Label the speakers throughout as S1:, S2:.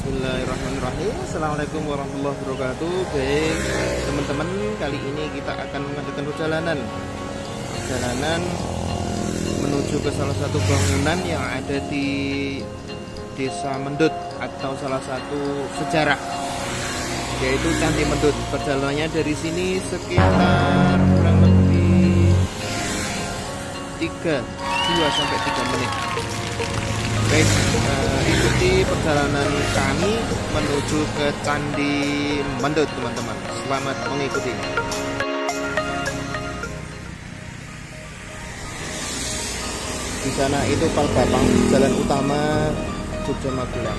S1: Bismillahirrahmanirrahim. Assalamualaikum warahmatullahi wabarakatuh. Baik teman-teman, kali ini kita akan mengadakan perjalanan menuju ke salah satu bangunan yang ada di Desa Mendut atau salah satu sejarah, yaitu Candi Mendut. Perjalanannya dari sini sekitar kurang lebih 2-3 menit. Baik, ikuti perjalanan kami menuju ke Candi Mendut, teman-teman. Selamat mengikuti. Di sana itu Palbapang, jalan utama Jogja Magelang.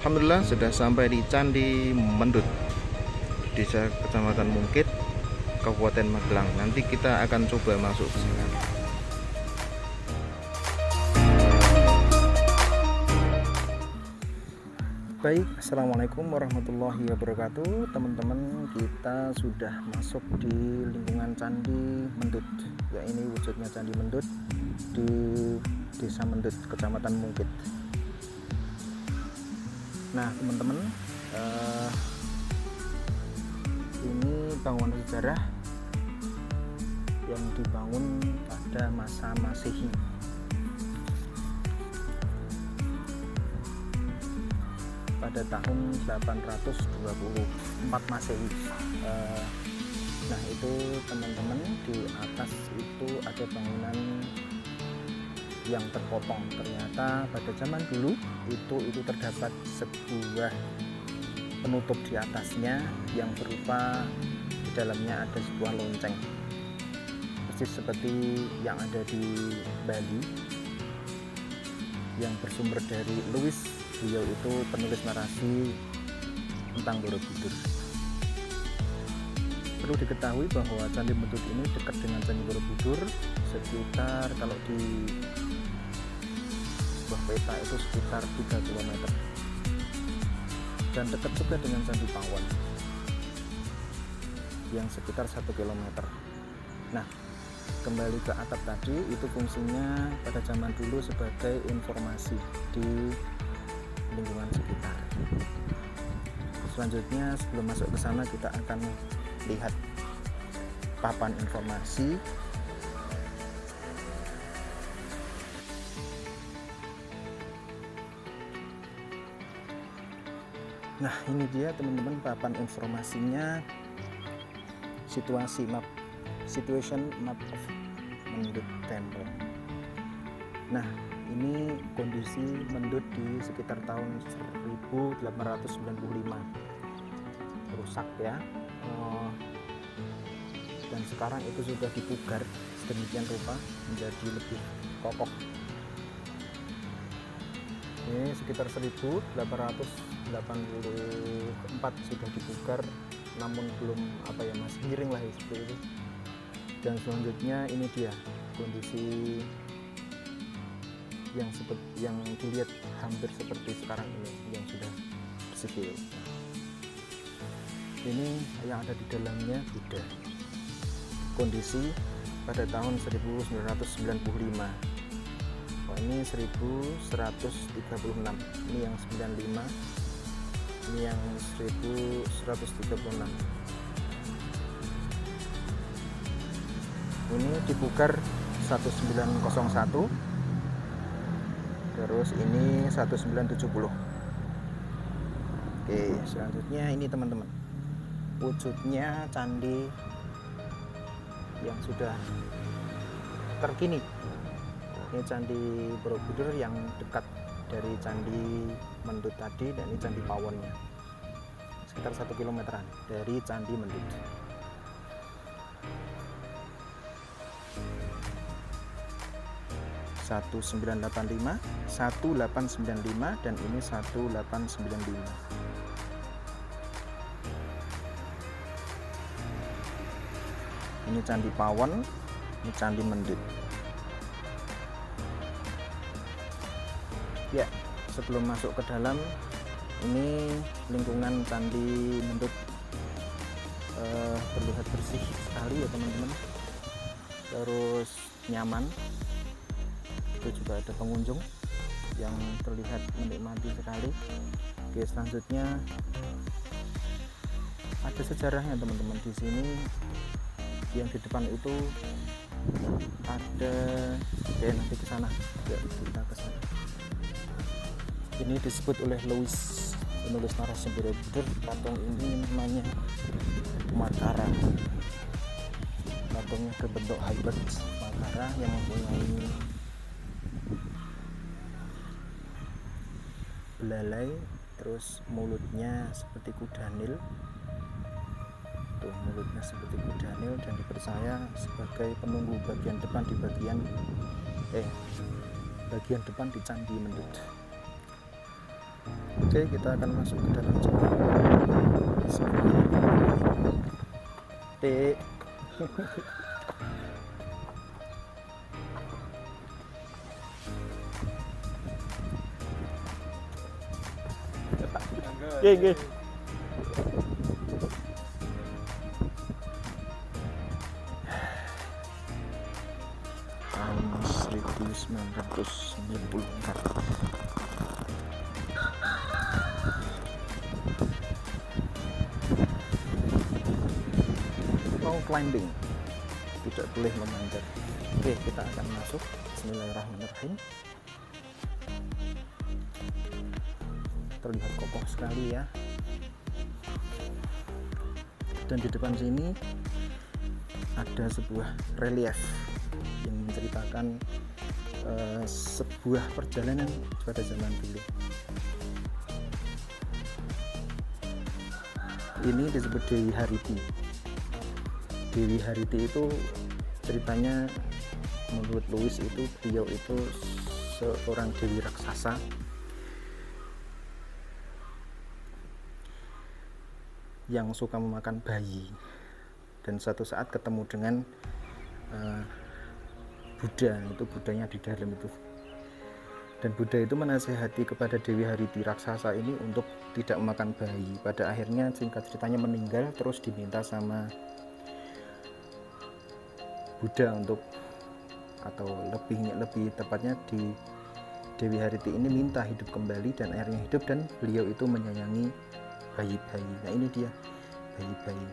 S1: Alhamdulillah sudah sampai di Candi Mendut, Desa Kecamatan Mungkit, Kabupaten Magelang. Nanti kita akan coba masuk ke sana. Baik, assalamualaikum warahmatullahi wabarakatuh. Teman-teman, kita sudah masuk di lingkungan Candi Mendut. Ya, ini wujudnya Candi Mendut di Desa Mendut, Kecamatan Mungkit. Nah teman-teman, ini bangunan sejarah yang dibangun pada masa Masehi. Pada tahun 824 Masehi. Nah itu teman-teman, di atas itu ada bangunan yang terpotong. Ternyata pada zaman dulu itu terdapat sebuah penutup di atasnya yang berupa di dalamnya ada sebuah lonceng, persis seperti yang ada di Bali yang bersumber dari Lewis. Beliau itu penulis narasi tentang Borobudur. Perlu diketahui bahwa Candi Mendut ini dekat dengan Candi Borobudur sekitar, kalau di peta itu sekitar 3 km, dan dekat juga dengan Candi Pawon yang sekitar 1 km. Nah, kembali ke atap tadi, itu fungsinya pada zaman dulu sebagai informasi di lingkungan sekitar. Selanjutnya, sebelum masuk ke sana, kita akan lihat papan informasi. Nah ini dia teman-teman papan informasinya, situation map of Mendut Temple. Nah ini kondisi Mendut di sekitar tahun 1895, rusak ya, dan sekarang itu sudah dipugar sedemikian rupa menjadi lebih kokoh. Ini sekitar 1884 sudah dipugar, namun belum masih miring lah ya, seperti itu. Dan selanjutnya ini dia kondisi yang dilihat hampir seperti sekarang ini, yang sudah bersih. Ini yang ada di dalamnya Buddha. Kondisi pada tahun 1995. Ini 1136, ini yang 95, ini yang 1136. Ini dipugar 1901, terus ini 1970. Oke, selanjutnya ini teman-teman, wujudnya candi yang sudah terkini. Ini Candi Borobudur yang dekat dari Candi Mendut tadi, dan ini Candi Pawonnya, sekitar 1 kilometeran dari Candi Mendut. (1895), 1895, dan ini 1895. Ini Candi Pawon, ini Candi Mendut. Ya, sebelum masuk ke dalam, ini lingkungan Candi Mendut terlihat bersih sekali ya teman-teman, terus nyaman. Itu juga ada pengunjung yang terlihat menikmati sekali. Oke, selanjutnya ada sejarahnya teman-teman. Di sini yang di depan itu ada, nanti ke sana, kita ke sana. Ini disebut oleh Lewis, penulis narasi Borobudur, patung ini namanya Makara. Patungnya berbentuk hybrid Makara yang mempunyai belalai, terus mulutnya seperti kuda nil. Tuh, mulutnya seperti kuda nil, dan dipercaya sebagai penunggu bagian depan di bagian depan di Candi Mendut. Oke, kita akan masuk ke dalam coba. Dek. Nggih. Tahun 1994. Climbing, tidak boleh memanjat. Oke, kita akan masuk. Bismillahirrahmanirrahim. Terlihat kokoh sekali ya. Dan di depan sini ada sebuah relief yang menceritakan sebuah perjalanan pada zaman dulu. Ini disebut Dewi Hariti. Dewi Hariti itu ceritanya menurut Lewis itu beliau itu seorang dewi raksasa yang suka memakan bayi, dan suatu saat ketemu dengan Buddha. Itu Buddhanya di dalam itu, dan Buddha itu menasihati kepada Dewi Hariti raksasa ini untuk tidak memakan bayi. Pada akhirnya singkat ceritanya meninggal, terus diminta sama Buddha untuk, atau lebih tepatnya di Dewi Hariti ini minta hidup kembali, dan akhirnya hidup, dan beliau itu menyayangi bayi-bayi. Nah, ini dia bayi-bayi.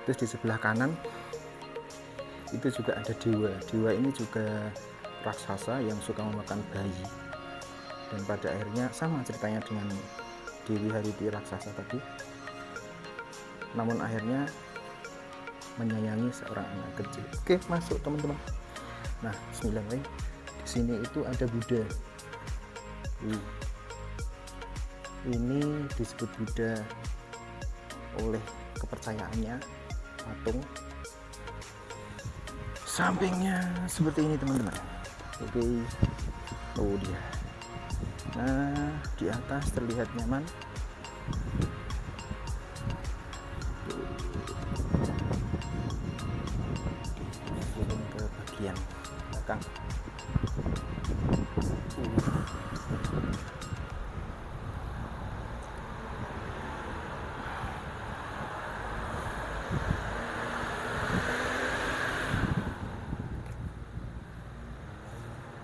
S1: Terus di sebelah kanan itu juga ada dewa. Dewa ini juga raksasa yang suka memakan bayi, dan pada akhirnya sama ceritanya dengan Dewi Hariti raksasa tadi, namun akhirnya menyayangi seorang anak kecil. Oke, masuk teman-teman. Nah, bismillahirrahmanirrahim. Di sini itu ada Buddha. Ini disebut Buddha oleh kepercayaannya, patung. Sampingnya seperti ini teman-teman. Oke, oh dia. Nah, di atas terlihat nyaman. Bagian belakang.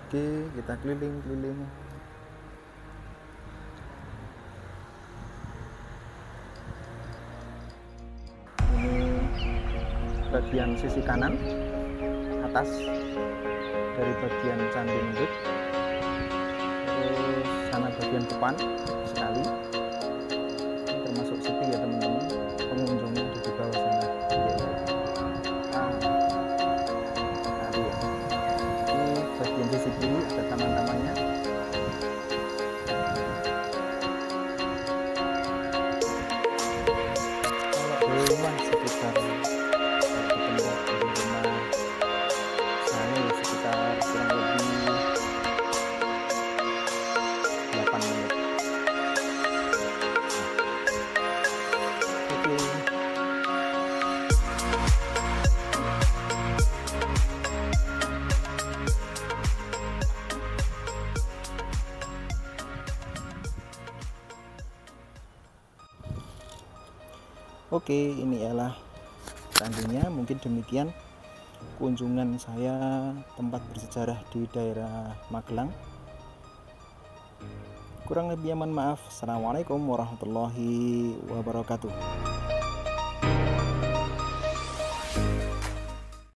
S1: Oke, kita keliling-keliling. Ini bagian sisi kanan atas dari bagian Candi Mendut. Terus sana bagian depan sekali. Ini termasuk sepi ya teman-teman. Pengunjungnya ada di bawah sana. Nah, ya. sekitar kurang lebih 8 menit. Oke. Oke, ini ialah seandainya mungkin demikian kunjungan saya tempat bersejarah di daerah Magelang. Kurang lebihnya mohon maaf. Assalamualaikum warahmatullahi wabarakatuh.